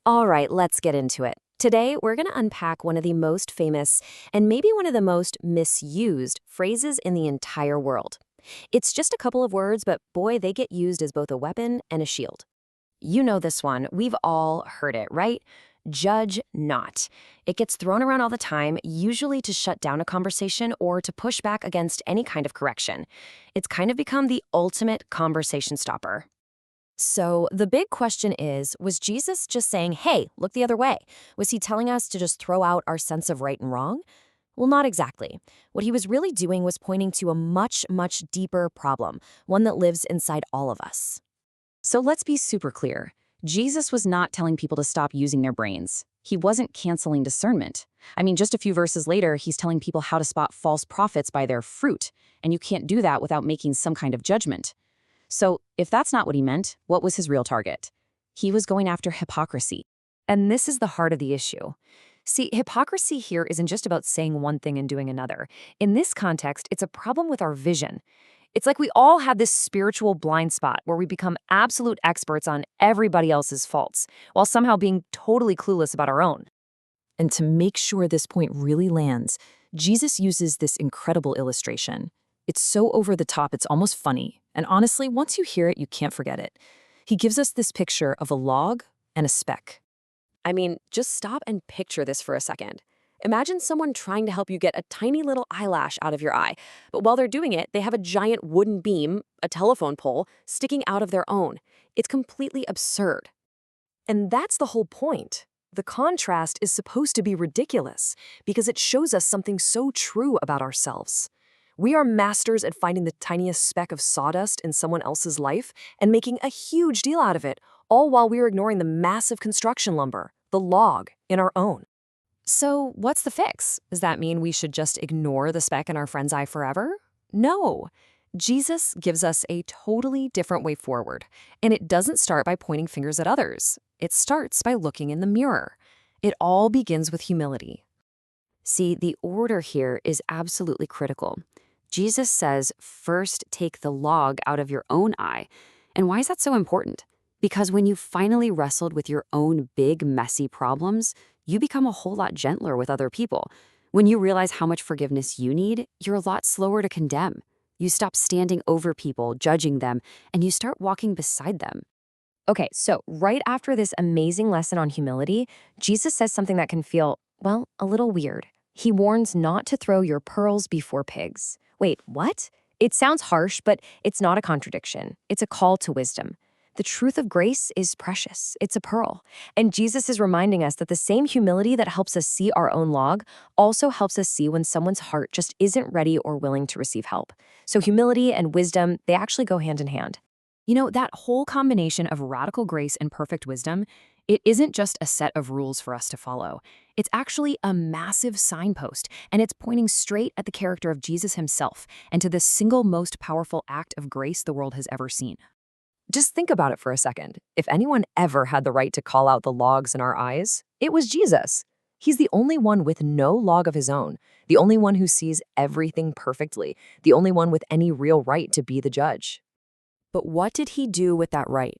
All right, let's get into it. Today, we're going to unpack one of the most famous and maybe one of the most misused phrases in the entire world. It's just a couple of words, but boy, they get used as both a weapon and a shield. You know this one. We've all heard it, right? Judge not. It gets thrown around all the time, usually to shut down a conversation or to push back against any kind of correction. It's kind of become the ultimate conversation stopper. So the big question is, was Jesus just saying, hey, look the other way? Was he telling us to just throw out our sense of right and wrong? Well, not exactly. What he was really doing was pointing to a much, much deeper problem, one that lives inside all of us. So let's be super clear. Jesus was not telling people to stop using their brains. He wasn't canceling discernment. I mean, just a few verses later, he's telling people how to spot false prophets by their fruit, and you can't do that without making some kind of judgment. So if that's not what he meant, what was his real target? He was going after hypocrisy. And this is the heart of the issue. See, hypocrisy here isn't just about saying one thing and doing another. In this context, it's a problem with our vision. It's like we all have this spiritual blind spot where we become absolute experts on everybody else's faults, while somehow being totally clueless about our own. And to make sure this point really lands, Jesus uses this incredible illustration. It's so over the top, it's almost funny. And honestly, once you hear it, you can't forget it. He gives us this picture of a log and a speck. I mean, just stop and picture this for a second. Imagine someone trying to help you get a tiny little eyelash out of your eye, but while they're doing it, they have a giant wooden beam, a telephone pole, sticking out of their own. It's completely absurd. And that's the whole point. The contrast is supposed to be ridiculous because it shows us something so true about ourselves. We are masters at finding the tiniest speck of sawdust in someone else's life and making a huge deal out of it, all while we're ignoring the massive construction lumber, the log, in our own. So, what's the fix? Does that mean we should just ignore the speck in our friend's eye forever? No. Jesus gives us a totally different way forward, and it doesn't start by pointing fingers at others. It starts by looking in the mirror. It all begins with humility. See, the order here is absolutely critical. Jesus says, first take the log out of your own eye. And why is that so important? Because when you finally wrestled with your own big, messy problems, you become a whole lot gentler with other people. When you realize how much forgiveness you need, you're a lot slower to condemn. You stop standing over people, judging them, and you start walking beside them. Okay, so right after this amazing lesson on humility, Jesus says something that can feel, well, a little weird. He warns not to throw your pearls before pigs. Wait, what? It sounds harsh, but it's not a contradiction. It's a call to wisdom. The truth of grace is precious. It's a pearl. And Jesus is reminding us that the same humility that helps us see our own log also helps us see when someone's heart just isn't ready or willing to receive help. So humility and wisdom, they actually go hand in hand. You know, that whole combination of radical grace and perfect wisdom, it isn't just a set of rules for us to follow. It's actually a massive signpost, and it's pointing straight at the character of Jesus himself and to the single most powerful act of grace the world has ever seen. Just think about it for a second. If anyone ever had the right to call out the logs in our eyes, it was Jesus. He's the only one with no log of his own, the only one who sees everything perfectly, the only one with any real right to be the judge. But what did he do with that right?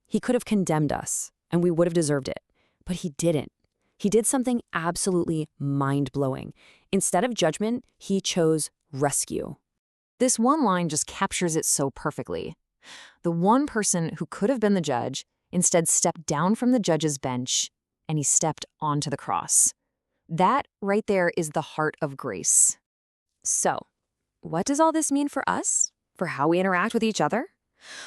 He could have condemned us, and we would have deserved it. But he didn't. He did something absolutely mind-blowing. Instead of judgment, he chose rescue. This one line just captures it so perfectly. The one person who could have been the judge instead stepped down from the judge's bench, and he stepped onto the cross. That right there is the heart of grace. So, what does all this mean for us? For how we interact with each other?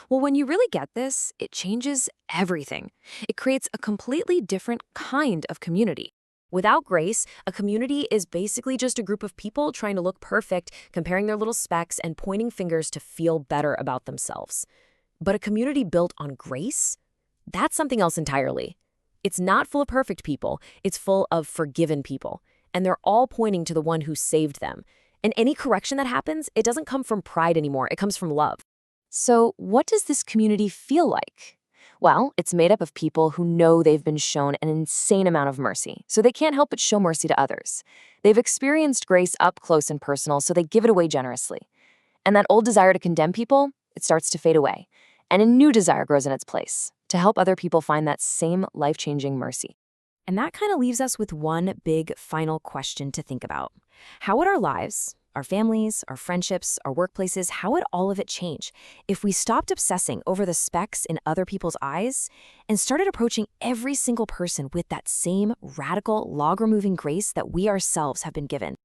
Well, when you really get this, it changes everything. It creates a completely different kind of community. Without grace, a community is basically just a group of people trying to look perfect, comparing their little specks and pointing fingers to feel better about themselves. But a community built on grace? That's something else entirely. It's not full of perfect people, it's full of forgiven people. And they're all pointing to the one who saved them. And any correction that happens, it doesn't come from pride anymore, it comes from love. So, what does this community feel like? Well, it's made up of people who know they've been shown an insane amount of mercy, so they can't help but show mercy to others. They've experienced grace up close and personal, so they give it away generously. And that old desire to condemn people, it starts to fade away, and a new desire grows in its place to help other people find that same life-changing mercy. And that kind of leaves us with one big final question to think about. How would our lives, our families, our friendships, our workplaces, how would all of it change if we stopped obsessing over the specks in other people's eyes and started approaching every single person with that same radical, log-removing grace that we ourselves have been given?